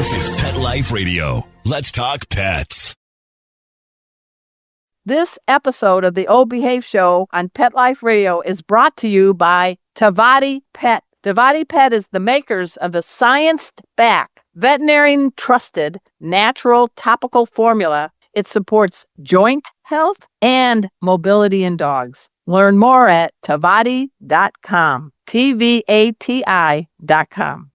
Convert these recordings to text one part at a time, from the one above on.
This is Pet Life Radio. Let's talk pets. This episode of the O Behave Show on Pet Life Radio is brought to you by Tvati Pet. Tvati Pet is the makers of the science-backed, veterinarian-trusted, natural topical formula. It supports joint health and mobility in dogs. Learn more at Tvati.com. Tvati.com.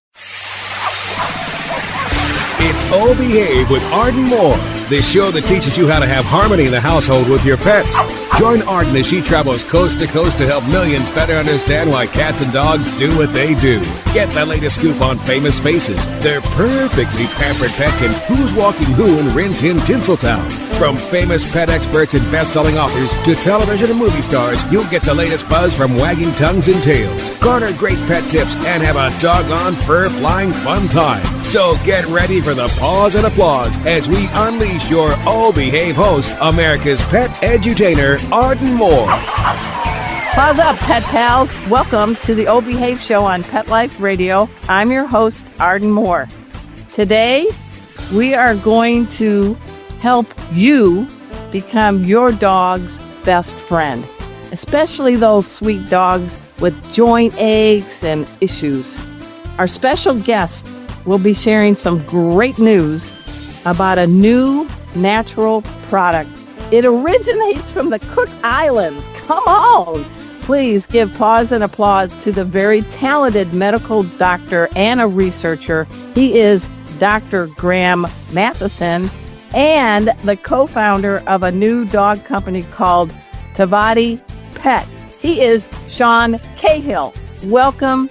It's O Behave with Arden Moore, the show that teaches you how to have harmony in the household with your pets. Join Arden as she travels coast to coast to help millions better understand why cats and dogs do what they do. Get the latest scoop on famous faces, their perfectly pampered pets, and who's walking who in Rin Tin Tinseltown. From famous pet experts and best-selling authors to television and movie stars, you'll get the latest buzz from wagging tongues and tails. Garner great pet tips and have a doggone fur-flying fun time. So get ready for the pause and applause as we unleash your O Behave host, America's pet edutainer, Arden Moore. Pause up, pet pals. Welcome to the O Behave Show on Pet Life Radio. I'm your host, Arden Moore. Today, we are going to help you become your dog's best friend, especially those sweet dogs with joint aches and issues. Our special guest will be sharing some great news about a new natural product. It originates from the Cook Islands. Come on! Please give pause and applause to the very talented medical doctor and a researcher. He is Dr. Graham Matheson and the co-founder of a new dog company called Tvati Pet. He is Sean Cahill. Welcome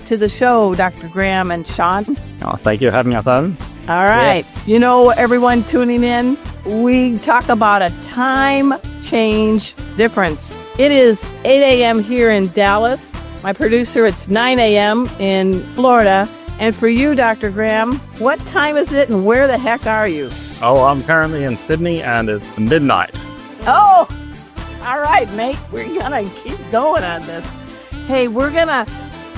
to the show, Dr. Graham and Sean. Oh, thank you for having us on. All right. Yeah. You know, everyone tuning in, we talk about a time change difference. It is 8 a.m. here in Dallas. My producer, it's 9 a.m. in Florida. And for you, Dr. Graham, what time is it and where the heck are you? Oh, I'm currently in Sydney and it's midnight. Oh, all right, mate. We're going to keep going on this. Hey, we're going to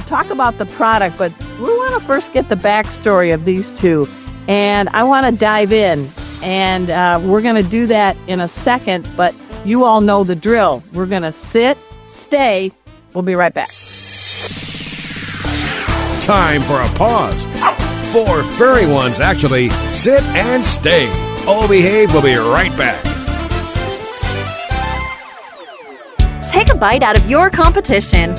talk about the product, but we want to first get the backstory of these two. And I want to dive in. And we're going to do that in a second, but you all know the drill. We're going to sit, stay. We'll be right back. Time for a pause. 4 furry ones, actually. Sit and stay. O Behave will be right back. Take a bite out of your competition.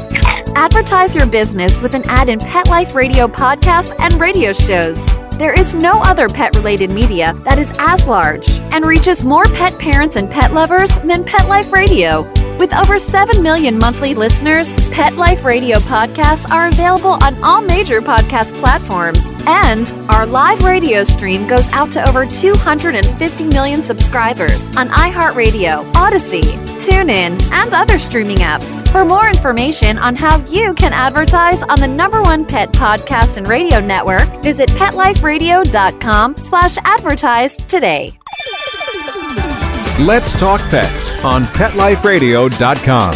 Advertise your business with an ad in Pet Life Radio podcasts and radio shows. There is no other pet-related media that is as large and reaches more pet parents and pet lovers than Pet Life Radio. With over 7 million monthly listeners, Pet Life Radio podcasts are available on all major podcast platforms, and our live radio stream goes out to over 250 million subscribers on iHeartRadio, Odyssey, TuneIn, and other streaming apps. For more information on how you can advertise on the #1 pet podcast and radio network, visit PetLifeRadio.com/advertise today. Let's talk pets on PetLifeRadio.com.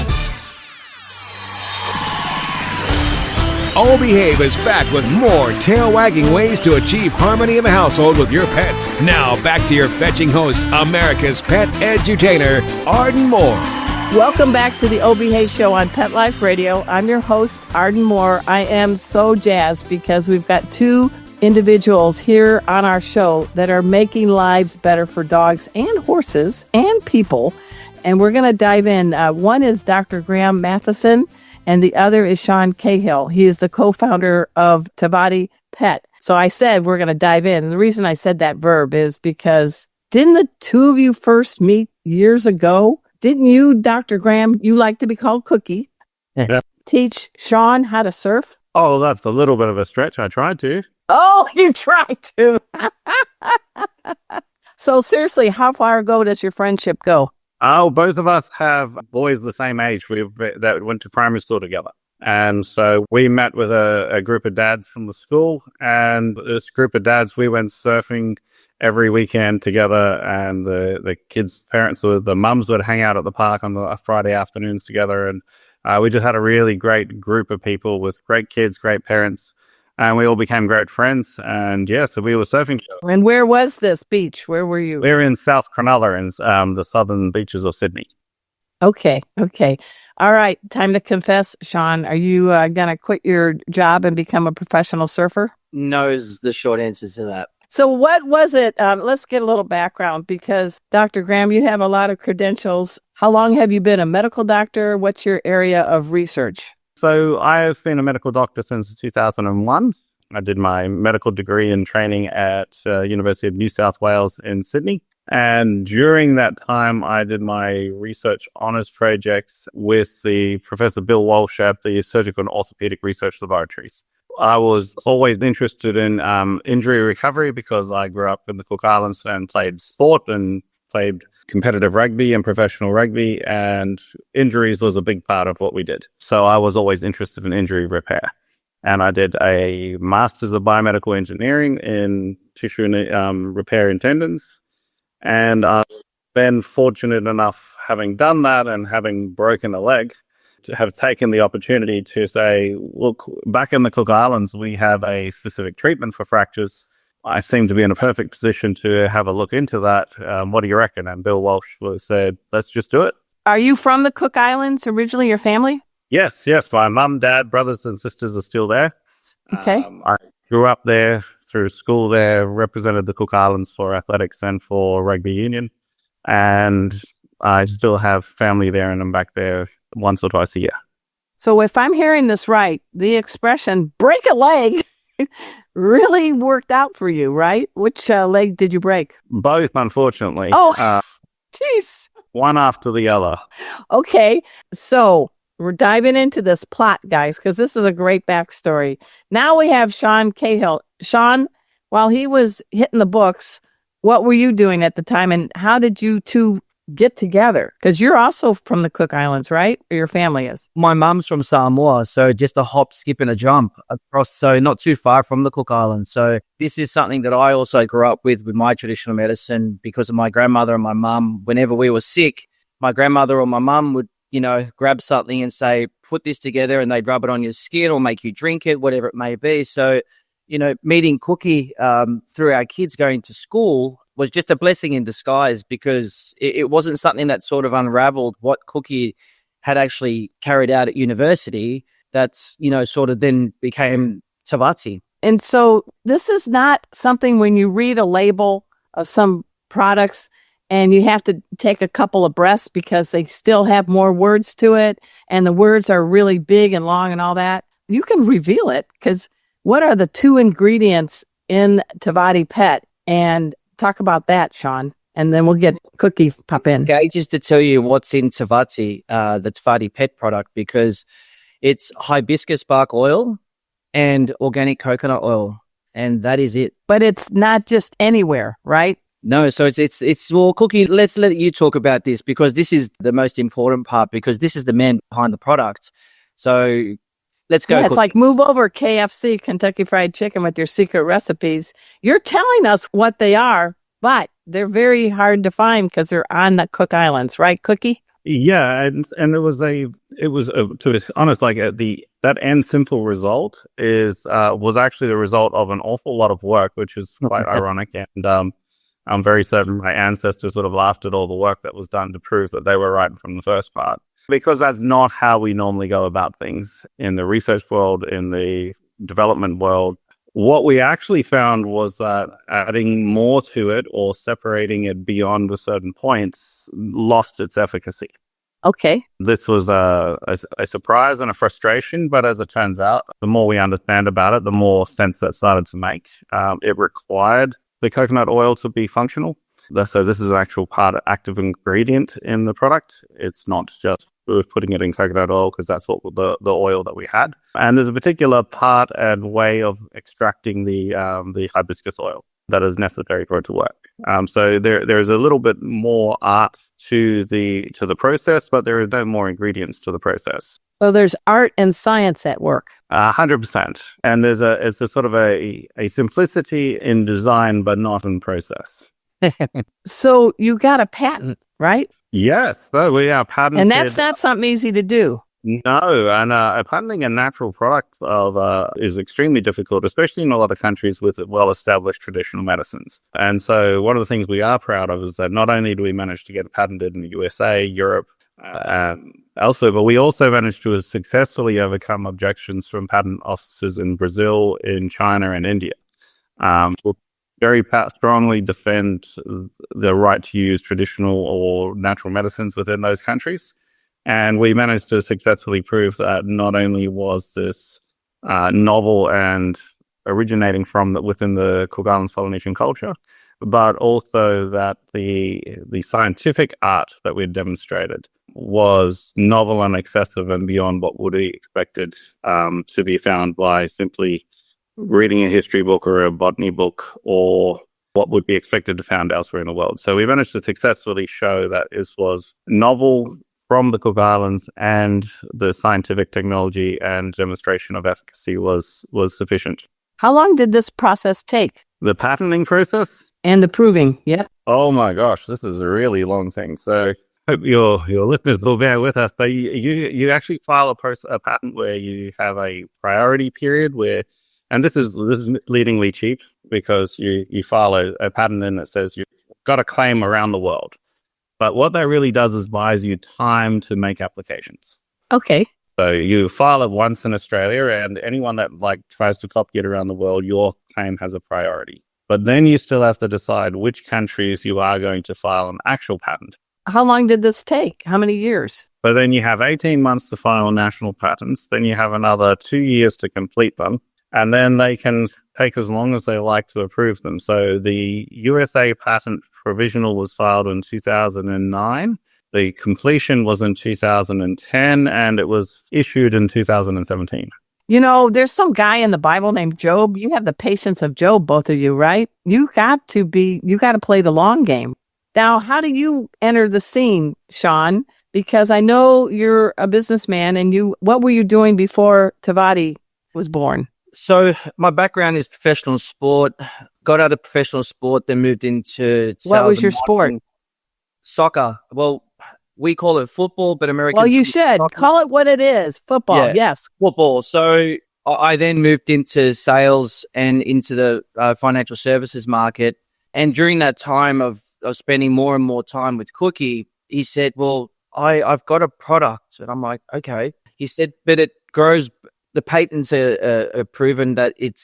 O Behave is back with more tail-wagging ways to achieve harmony in the household with your pets. Now, back to your fetching host, America's pet edutainer, Arden Moore. Welcome back to the O Behave Show on Pet Life Radio. I'm your host, Arden Moore. I am so jazzed because we've got two individuals here on our show that are making lives better for dogs and horses and people. And we're going to dive in. One is Dr. Graham Matheson, and the other is Sean Cahill. He is the co-founder of Tvati Pet. So I said we're going to dive in. And the reason I said that verb is because didn't the two of you first meet years ago? Didn't you, Dr. Graham, you like to be called Cookie, teach Sean how to surf? Oh, that's a little bit of a stretch. I tried to. Oh, you tried to. So seriously, how far ago does your friendship go? Oh, both of us have boys the same age that went to primary school together. And so we met with a group of dads from the school, and this group of dads, we went surfing every weekend together, and the kids' parents, the mums would hang out at the park on the Friday afternoons together. And we just had a really great group of people with great kids, great parents. And we all became great friends. And yeah, so we were surfing together. And where was this beach? Where were you? We're in South Cronulla in the southern beaches of Sydney. Okay. All right. Time to confess, Sean. Are you going to quit your job and become a professional surfer? No is the short answer to that. So what was it? Let's get a little background because Dr. Graham, you have a lot of credentials. How long have you been a medical doctor? What's your area of research? So I've been a medical doctor since 2001. I did my medical degree and training at University of New South Wales in Sydney. And during that time, I did my research honors projects with the Professor Bill Walsh at the Surgical and Orthopedic Research Laboratories. I was always interested in injury recovery because I grew up in the Cook Islands and played sport and played competitive rugby and professional rugby, and injuries was a big part of what we did. So I was always interested in injury repair. And I did a Master's of Biomedical Engineering in tissue repair and tendons. And I've been fortunate enough, having done that and having broken a leg, to have taken the opportunity to say, look, back in the Cook Islands, we have a specific treatment for fractures. I seem to be in a perfect position to have a look into that. What do you reckon? And Bill Walsh said, let's just do it. Are you from the Cook Islands originally, your family? Yes. My mum, dad, brothers and sisters are still there. Okay. I grew up there, through school there, represented the Cook Islands for athletics and for rugby union. And I still have family there, and I'm back there once or twice a year. So if I'm hearing this right, the expression break a leg really worked out for you, right? Which leg did you break? Both, unfortunately. Oh, jeez. One after the other. Okay. So we're diving into this plot, guys, because this is a great backstory. Now we have Sean Cahill. Sean, while he was hitting the books, what were you doing at the time, and how did you two get together? Because you're also from the Cook Islands, right? Or your family is? My mum's from Samoa, so just a hop, skip, and a jump across, so not too far from the Cook Islands. So this is something that I also grew up with my traditional medicine because of my grandmother and my mum. Whenever we were sick, my grandmother or my mum would, grab something and say, put this together, and they'd rub it on your skin or make you drink it, whatever it may be. So, meeting Cookie through our kids going to school was just a blessing in disguise because it wasn't something that sort of unraveled what Cookie had actually carried out at university. That's, sort of then became Tvati. And so this is not something when you read a label of some products and you have to take a couple of breaths because they still have more words to it and the words are really big and long and all that. You can reveal it because what are the 2 ingredients in Tvati Pet? And talk about that, Sean, and then we'll get Cookie pop in. Okay, just to tell you what's in Tvati, the Tvati Pet product, because it's hibiscus bark oil and organic coconut oil, and that is it. But it's not just anywhere, right? No, so it's well, Cookie, let's let you talk about this because this is the most important part because this is the man behind the product. So let's go. Yeah, it's like move over KFC, Kentucky Fried Chicken with your secret recipes. You're telling us what they are, but they're very hard to find because they're on the Cook Islands, right, Cookie? Yeah, and it was to be honest, like that end simple result was actually the result of an awful lot of work, which is quite ironic, and I'm very certain my ancestors would have laughed at all the work that was done to prove that they were right from the first part. Because that's not how we normally go about things in the research world, in the development world. What we actually found was that adding more to it or separating it beyond a certain points lost its efficacy. Okay. This was a surprise and a frustration, but as it turns out, the more we understand about it, the more sense that started to make. It required the coconut oil to be functional. So this is an actual active ingredient in the product. It's not just putting it in coconut oil because that's what the oil that we had. And there's a particular part and way of extracting the hibiscus oil that is necessary for it to work. So there's a little bit more art to the process, but there are no more ingredients to the process. So there's art and science at work. 100%. And there's a sort of a simplicity in design, but not in process. So you got a patent, right? Yes, we are patented. And that's not something easy to do. No, and patenting a natural product of is extremely difficult, especially in a lot of countries with well-established traditional medicines. And so one of the things we are proud of is that not only do we manage to get it patented in the USA, Europe, elsewhere, but we also managed to successfully overcome objections from patent offices in Brazil, in China, and India. We'll very strongly defend the right to use traditional or natural medicines within those countries. And we managed to successfully prove that not only was this novel and originating from within the Cook Islands Polynesian culture, but also that the scientific art that we had demonstrated was novel and excessive and beyond what would be expected to be found by simply reading a history book or a botany book, or what would be expected to be found elsewhere in the world. So we managed to successfully show that this was novel from the Cook Islands, and the scientific technology and demonstration of efficacy was sufficient. How long did this process take? The patenting process? And the proving, yeah. Oh my gosh, this is a really long thing. So hope your listeners will bear with us. But you actually file a patent where you have a priority period where, and this is leadingly cheap because you file a patent in that says you've got a claim around the world. But what that really does is buys you time to make applications. Okay. So you file it once in Australia, and anyone that tries to copy it around the world, your claim has a priority. But then you still have to decide which countries you are going to file an actual patent. How long did this take? How many years? So then you have 18 months to file national patents. Then you have another 2 years to complete them. And then they can take as long as they like to approve them. So the USA patent provisional was filed in 2009. The completion was in 2010, and it was issued in 2017. You know, there's some guy in the Bible named Job. You have the patience of Job, both of you, right? You got to play the long game. Now, how do you enter the scene, Sean? Because I know you're a businessman, and what were you doing before Tvati was born? So my background is professional sport. Got out of professional sport, then moved into sales. What was your sport? Soccer. Well, we call it football, but Americans... Well, you should. Call it what it is. Football, yeah, yes. Football. So I then moved into sales and into the financial services market. And during that time of spending more and more time with Cookie, he said, well, I've got a product. And I'm like, okay. He said, but it grows... The patents are proven that it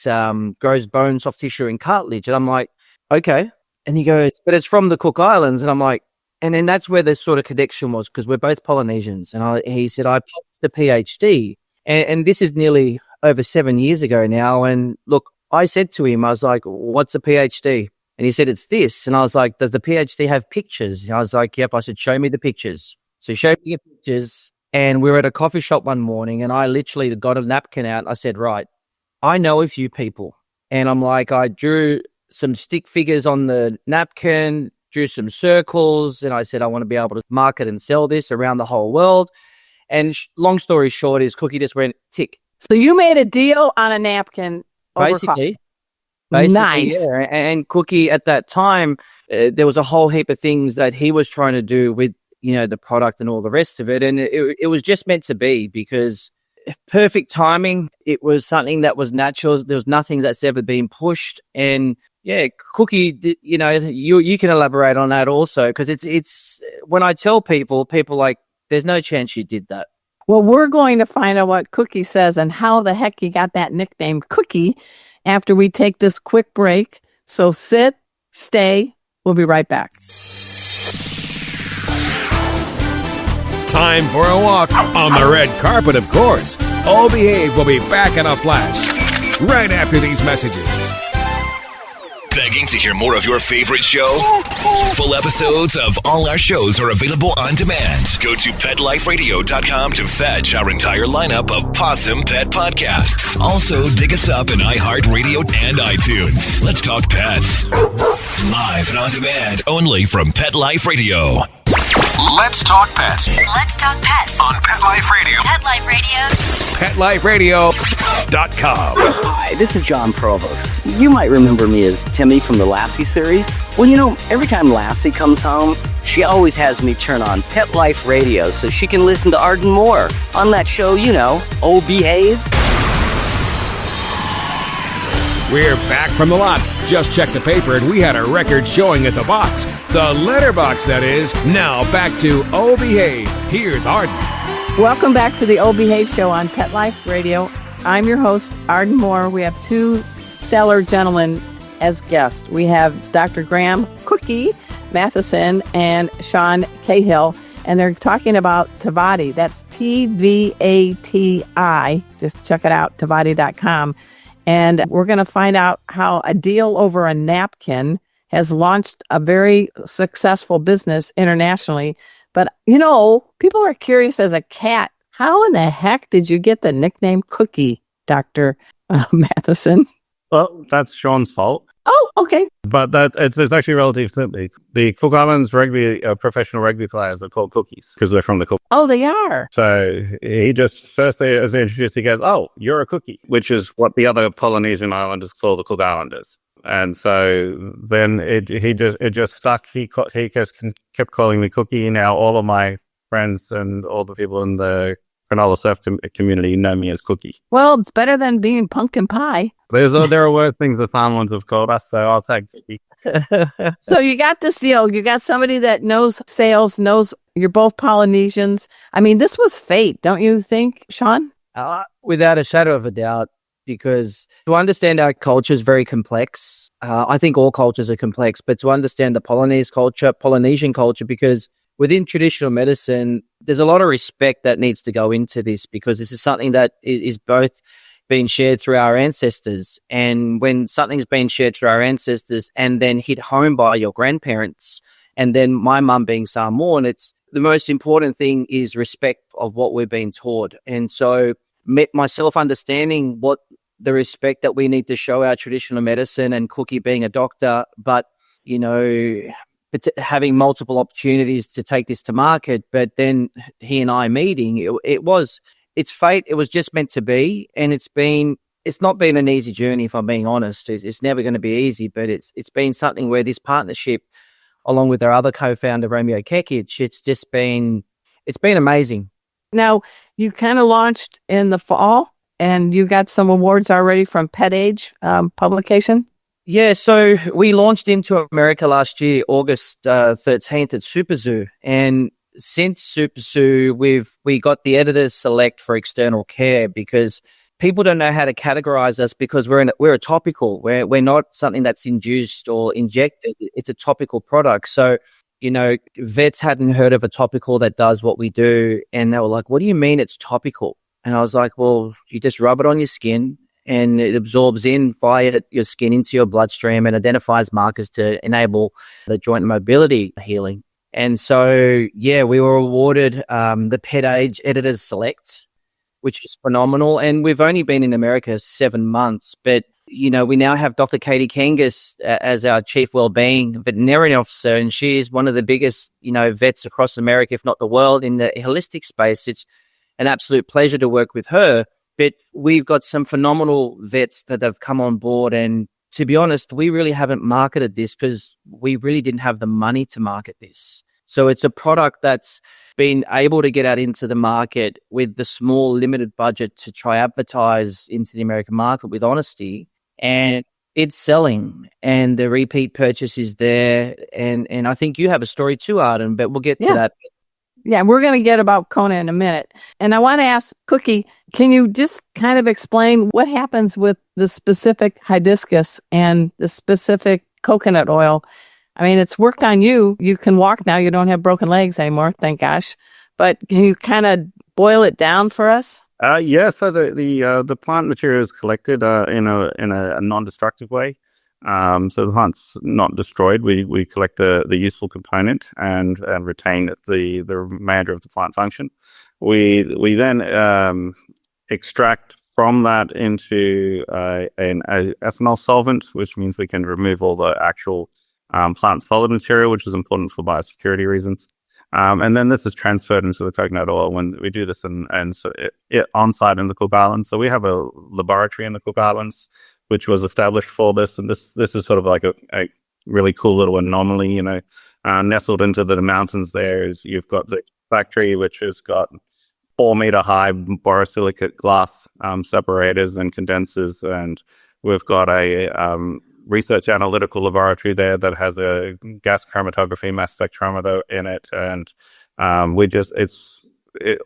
grows bone, soft tissue, and cartilage. And I'm like, okay. And he goes, but it's from the Cook Islands. And I'm like, and then that's where the sort of connection was, because we're both Polynesians. And he said, I published the PhD. And this is nearly over 7 years ago now. And look, I said to him, I was like, what's a PhD? And he said, it's this. And I was like, does the PhD have pictures? And I was like, yep. I said, show me the pictures. So he showed me the pictures. And we were at a coffee shop one morning, and I literally got a napkin out. I said, right, I know a few people. And I'm like, I drew some stick figures on the napkin, drew some circles, and I said, I want to be able to market and sell this around the whole world. And long story short is Cookie just went tick. So you made a deal on a napkin over Basically, nice. Yeah. And Cookie at that time, there was a whole heap of things that he was trying to do with, the product and all the rest of it. And it was just meant to be, because perfect timing. It was something that was natural. There was nothing that's ever been pushed. And yeah, Cookie, you can elaborate on that also, because it's when I tell people like, there's no chance you did that. Well, we're going to find out what Cookie says and how the heck he got that nickname Cookie after we take this quick break. So sit, stay. We'll be right back. Time for a walk on the red carpet, of course. Oh Behave will be back in a flash right after these messages. Begging to hear more of your favorite show? Full episodes of all our shows are available on demand. Go to PetLifeRadio.com to fetch our entire lineup of Possum Pet podcasts. Also, dig us up in iHeartRadio and iTunes. Let's talk pets. Live and on demand only from Pet Life Radio. Let's talk pets. Let's talk pets On Pet Life Radio. Pet Life Radio. PetLifeRadio.com. Hi, this is John Provost. You might remember me as Timmy from the Lassie series. Well, every time Lassie comes home, she always has me turn on Pet Life Radio so she can listen to Arden Moore on that show, Oh Behave. We're back from the lot. Just checked the paper and we had a record showing at the box. The letterbox, that is. Now back to Oh Behave. Here's Arden. Welcome back to the Oh Behave Show on Pet Life Radio. I'm your host, Arden Moore. We have two stellar gentlemen as guests. We have Dr. Graham Cookie Matheson and Sean Cahill, and they're talking about Tvati. That's Tvati. Just check it out, Tvati.com. And we're going to find out how a deal over a napkin has launched a very successful business internationally. But, people are curious as a cat. How in the heck did you get the nickname Cookie, Dr. Matheson? Well, that's Sean's fault. Oh, okay. But it's actually relatively simple. The Cook Islands professional rugby players are called Cookies because they're from the Cook. Oh, they are. So he just, first as they introduced, he goes, "Oh, you're a cookie," which is what the other Polynesian islanders call the Cook Islanders. And so then it just stuck. He just kept calling me Cookie. Now all of my friends and all the people in the Cronulla surf community know me as Cookie. Well, it's better than being pumpkin pie. There are worse things the Samoans have called us, so I'll take Cookie. So you got this deal. You got somebody that knows sales, knows you're both Polynesians. I mean, this was fate, don't you think, Sean? Without a shadow of a doubt, because to understand our culture is very complex. I think all cultures are complex, but to understand the Polynesian culture, because within traditional medicine, there's a lot of respect that needs to go into this, because this is something that is both being shared through our ancestors. And when something's been shared through our ancestors and then hit home by your grandparents, and then my mum being Samoan, it's the most important thing is respect of what we're being taught. And so myself understanding what the respect that we need to show our traditional medicine, and Cookie being a doctor, but, having multiple opportunities to take this to market, but then he and I meeting, it's fate. It was just meant to be. And it's not been an easy journey, if I'm being honest. It's never going to be easy, but it's been something where this partnership, along with our other co-founder, Romeo Kekic, it's been amazing. Now, you kind of launched in the fall, and you got some awards already from Pet Age publication. Yeah, so we launched into America last year, August 13th at Super Zoo. And since Super Zoo, we got the editors select for external care, because people don't know how to categorize us, because we're a topical. We're not something that's induced or injected. It's a topical product. So, vets hadn't heard of a topical that does what we do. And they were like, "What do you mean it's topical?" And I was like, "Well, you just rub it on your skin, and it absorbs in via your skin into your bloodstream and identifies markers to enable the joint mobility healing." And so, we were awarded the Pet Age Editors Select, which is phenomenal. And we've only been in America 7 months, but, we now have Dr. Katie Kangas as our Chief Wellbeing Veterinarian Officer, and she is one of the biggest, vets across America, if not the world, in the holistic space. It's an absolute pleasure to work with her. But we've got some phenomenal vets that have come on board. And to be honest, we really haven't marketed this because we really didn't have the money to market this. So it's a product that's been able to get out into the market with the small limited budget to try advertise into the American market with honesty. And it's selling, and the repeat purchase is there. And I think you have a story too, Arden, but we'll get to that. Yeah, we're going to get about Kona in a minute. And I want to ask Cookie, can you just kind of explain what happens with the specific hibiscus and the specific coconut oil? I mean, it's worked on you. You can walk now. You don't have broken legs anymore, thank gosh. But can you kind of boil it down for us? So the plant material is collected in a non-destructive way. So the plant's not destroyed. We collect the useful component and retain the remainder of the plant function. We then extract from that into an ethanol solvent, which means we can remove all the actual plant solid material, which is important for biosecurity reasons. And then this is transferred into the coconut oil when we do this on site in the Cook Islands. So we have a laboratory in the Cook Islands which was established for this, and this is sort of like a really cool little anomaly, nestled into the mountains there is you've got the factory, which has got 4-meter high borosilicate glass separators and condensers. And we've got a research analytical laboratory there that has a gas chromatography mass spectrometer in it. And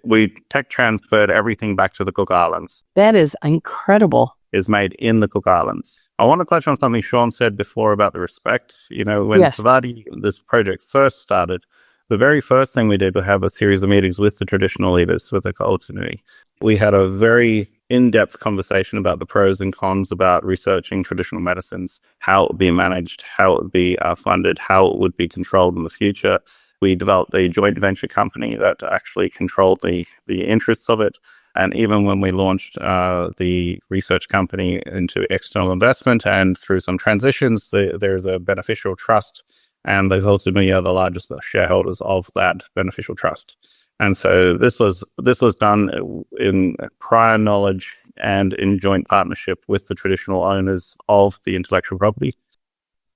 we tech transferred everything back to the Cook Islands. That is incredible. Is made in the Cook Islands. I want to touch on something Sean said before about the respect. When Yes. Tvati, this project first started, the very first thing we did was have a series of meetings with the traditional leaders, with the Ka'utunui. We had a very in-depth conversation about the pros and cons about researching traditional medicines, how it would be managed, how it would be funded, how it would be controlled in the future. We developed a joint venture company that actually controlled the interests of it. And even when we launched the research company into external investment and through some transitions, there's a beneficial trust, and the Ka'utunui are the largest shareholders of that beneficial trust. And so this was done in prior knowledge and in joint partnership with the traditional owners of the intellectual property.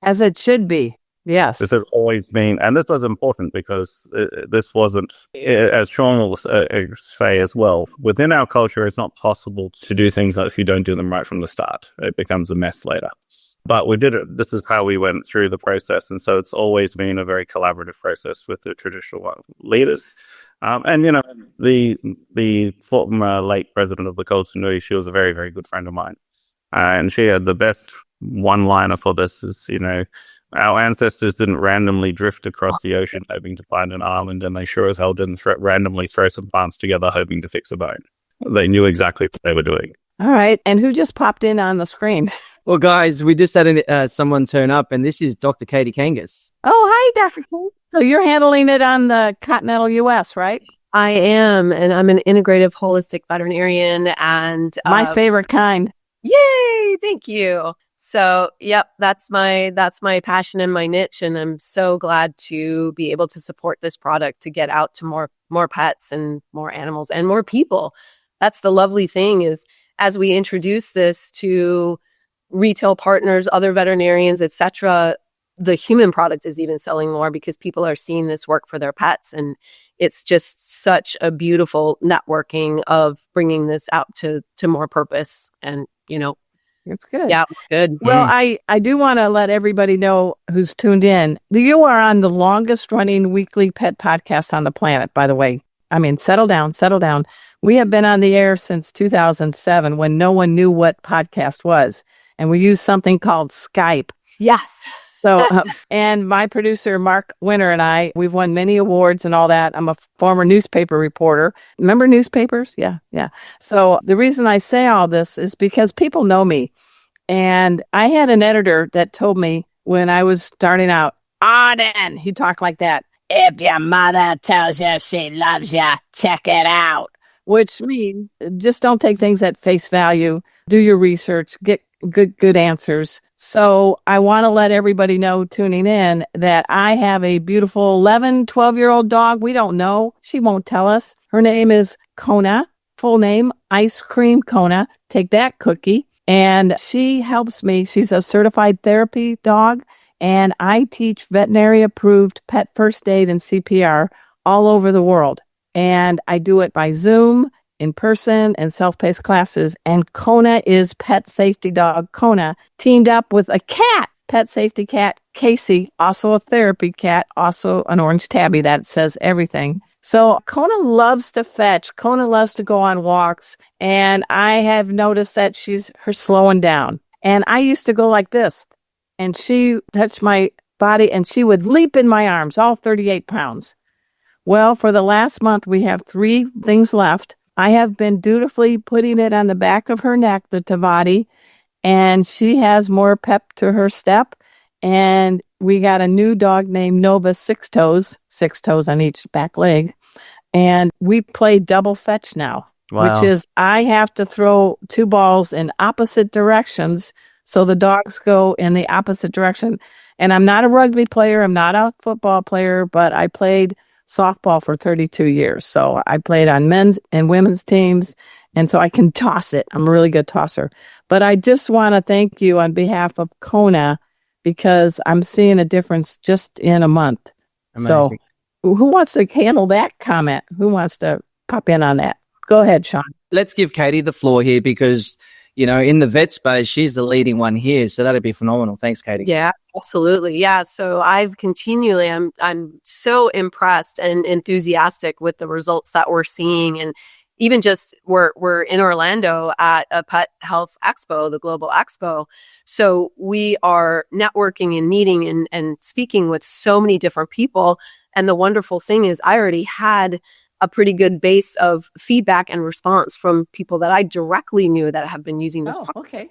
As it should be. Yes. This has always been, and this was important because this wasn't, as Sean will say as well, within our culture, it's not possible to do things if you don't do them right from the start. It becomes a mess later. But we did it. This is how we went through the process. And so it's always been a very collaborative process with the traditional leaders. And, the former late president of the Ka'utunui, she was a very, very good friend of mine. And she had the best one-liner for this is, our ancestors didn't randomly drift across the ocean hoping to find an island, and they sure as hell didn't randomly throw some plants together hoping to fix a bone. They knew exactly what they were doing. All right. And who just popped in on the screen? Well, guys, we just had someone turn up, and this is Dr. Katie Kangas. Oh, hi, Dr. King. So you're handling it on the continental U.S., right? I am, and I'm an integrative holistic veterinarian, and My favorite kind. Yay! Thank you. So, yep, that's my passion and my niche, and I'm so glad to be able to support this product to get out to more pets and more animals and more people. That's the lovely thing is as we introduce this to retail partners, other veterinarians, etc., the human product is even selling more because people are seeing this work for their pets, and it's just such a beautiful networking of bringing this out to more purpose and It's good. Yeah, good. Well, I do want to let everybody know who's tuned in. You are on the longest running weekly pet podcast on the planet, by the way. I mean, settle down. We have been on the air since 2007 when no one knew what podcast was. And we used something called Skype. Yes. So, and my producer, Mark Winter, and I, we've won many awards and all that. I'm a former newspaper reporter. Remember newspapers? Yeah. So the reason I say all this is because people know me. And I had an editor that told me when I was starting out, Arden, he talked like that. If your mother tells you she loves you, check it out. Which means just don't take things at face value. Do your research, get good answers. So I want to let everybody know tuning in that I have a beautiful 11, 12-year-old dog. We don't know. She won't tell us. Her name is Kona. Full name, Ice Cream Kona. Take that, Cookie. And she helps me. She's a certified therapy dog. And I teach veterinary-approved pet first aid and CPR all over the world. And I do it by Zoom, in person, and self-paced classes. And Kona is pet safety dog Kona, teamed up with a cat, pet safety cat Casey, also a therapy cat, also an orange tabby that says everything. So Kona loves to fetch. Kona loves to go on walks. And I have noticed that her slowing down. And I used to go like this. And she touched my body and she would leap in my arms, all 38 pounds. Well, for the last month, we have 3 things left. I have been dutifully putting it on the back of her neck, the Tvati, and she has more pep to her step. And we got a new dog named Nova 6 toes on each back leg. And we play double fetch now, which is I have to throw 2 balls in opposite directions. So the dogs go in the opposite direction. And I'm not a rugby player. I'm not a football player, but I played softball for 32 years. So I played on men's and women's teams. And so I can toss it. I'm a really good tosser. But I just want to thank you on behalf of Kona because I'm seeing a difference just in a month. Amazing. So who wants to handle that comment? Who wants to pop in on that? Go ahead, Sean. Let's give Katie the floor here because, in the vet space, she's the leading one here. So that'd be phenomenal. Thanks, Katie. Yeah, absolutely. Yeah. So I'm so impressed and enthusiastic with the results that we're seeing. And even just we're in Orlando at a pet health expo, the global expo. So we are networking and meeting and speaking with so many different people. And the wonderful thing is I already had a pretty good base of feedback and response from people that I directly knew that have been using this product. Okay.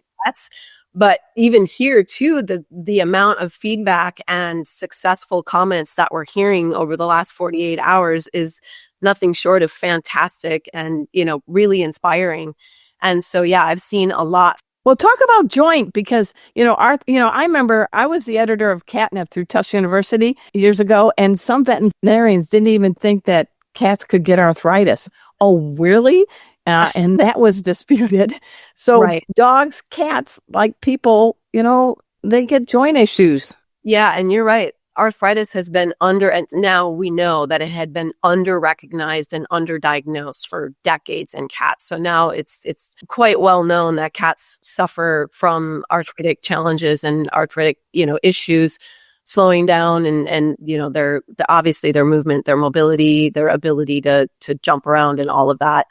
But even here too, the amount of feedback and successful comments that we're hearing over the last 48 hours is nothing short of fantastic and, really inspiring. And so, yeah, I've seen a lot. Well, talk about joint because, I remember I was the editor of Catnip through Tufts University years ago, and some veterinarians didn't even think that cats could get arthritis. Oh, really? And that was disputed. So Right. Dogs, cats, like people, they get joint issues. Yeah, and you're right. Arthritis has been and now we know that it had been under-recognized and underdiagnosed for decades in cats. So now it's quite well known that cats suffer from arthritic challenges and arthritic, issues, slowing down and their obviously their movement, their mobility, their ability to jump around and all of that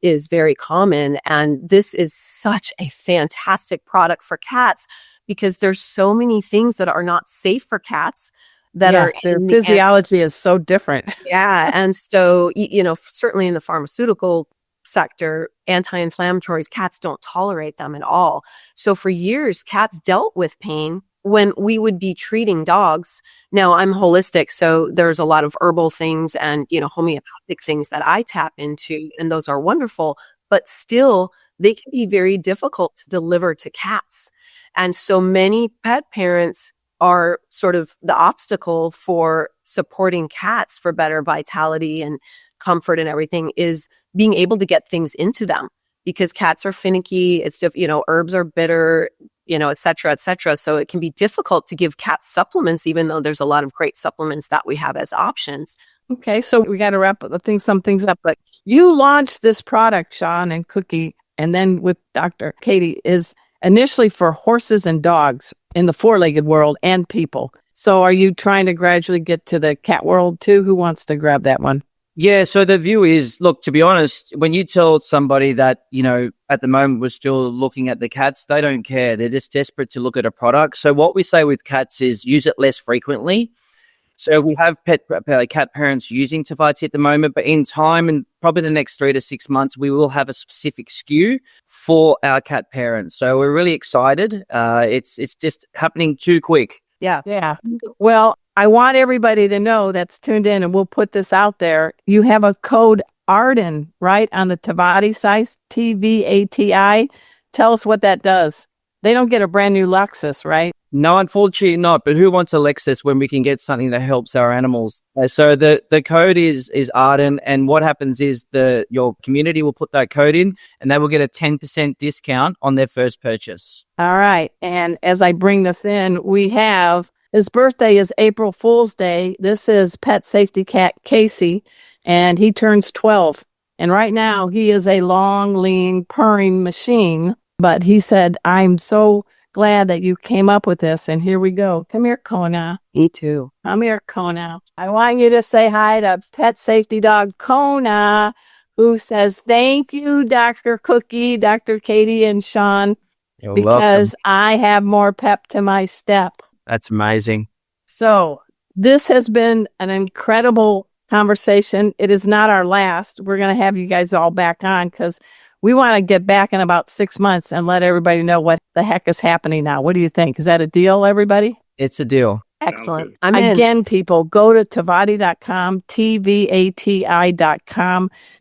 is very common. And this is such a fantastic product for cats because there's so many things that are not safe for cats that are their physiology is so different. Yeah. And so, certainly in the pharmaceutical sector, anti-inflammatories, cats don't tolerate them at all. So for years, cats dealt with pain when we would be treating dogs. Now I'm holistic, so there's a lot of herbal things and, homeopathic things that I tap into, and those are wonderful, but still they can be very difficult to deliver to cats. And so many pet parents are sort of the obstacle for supporting cats for better vitality and comfort and everything is being able to get things into them because cats are finicky. It's, herbs are bitter, et cetera, et cetera. So it can be difficult to give cats supplements, even though there's a lot of great supplements that we have as options. Okay. So we got to wrap some things up, but you launched this product, Sean and Cookie, and then with Dr. Katie is initially for horses and dogs in the four-legged world and people. So are you trying to gradually get to the cat world too? Who wants to grab that one? Yeah, so the view is, look, to be honest, when you tell somebody that, at the moment we're still looking at the cats, they don't care. They're just desperate to look at a product. So what we say with cats is use it less frequently. So we have cat parents using Tvati at the moment, but in time and probably the next 3 to 6 months, we will have a specific SKU for our cat parents. So we're really excited. It's just happening too quick. Yeah. Well, I want everybody to know that's tuned in, and we'll put this out there. You have a code Arden, right, on the Tvati site, TVATI. Tell us what that does. They don't get a brand new Lexus, right? No, unfortunately not. But who wants a Lexus when we can get something that helps our animals? So the code is Arden, and what happens is your community will put that code in, and they will get a 10% discount on their first purchase. All right. And as I bring this in, we have his birthday is April Fool's Day. This is pet safety cat Casey, and he turns 12. And right now he is a long, lean, purring machine. But he said, I'm so glad that you came up with this. And here we go. Come here, Kona. Me too. Come here, Kona. I want you to say hi to pet safety dog Kona, who says, thank you, Dr. Cookie, Dr. Katie, and Sean, You're because welcome. I have more pep to my step. That's amazing. So this has been an incredible conversation. It is not our last. We're going to have you guys all back on because we want to get back in about 6 months and let everybody know what the heck is happening now. What do you think? Is that a deal, everybody? It's a deal. Excellent. Again, people, go to Tvati.com, TVATI.com.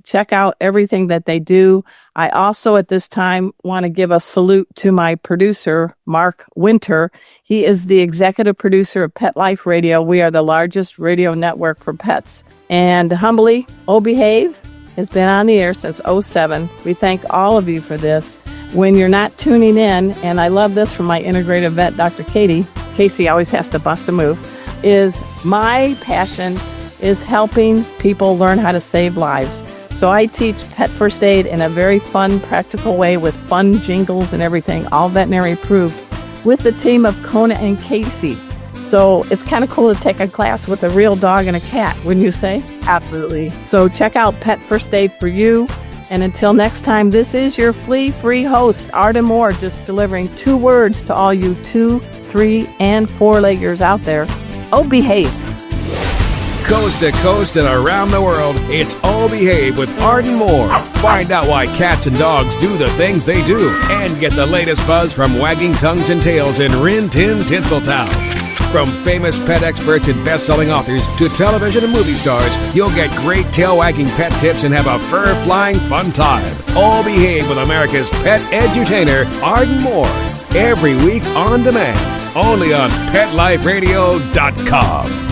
Check out everything that they do. I also, at this time, want to give a salute to my producer, Mark Winter. He is the executive producer of Pet Life Radio. We are the largest radio network for pets. And humbly, Oh Behave has been on the air since 2007. We thank all of you for this. When you're not tuning in, and I love this from my integrative vet, Dr. Katie, Casey always has to bust a move, is my passion is helping people learn how to save lives. So I teach pet first aid in a very fun, practical way with fun jingles and everything, all veterinary approved, with the team of Kona and Casey. So it's kind of cool to take a class with a real dog and a cat, wouldn't you say? Absolutely. So check out Pet First Aid for you. And until next time, this is your flea-free host, Arden Moore, just delivering 2 words to all you 2, 3, and 4-leggers out there. Oh, behave. Coast to coast and around the world, it's All Behave with Arden Moore. Find out why cats and dogs do the things they do and get the latest buzz from wagging tongues and tails in Rin Tin Tinseltown. From famous pet experts and best-selling authors to television and movie stars, you'll get great tail-wagging pet tips and have a fur-flying fun time. All Behave with America's pet edutainer, Arden Moore. Every week on demand, only on PetLifeRadio.com.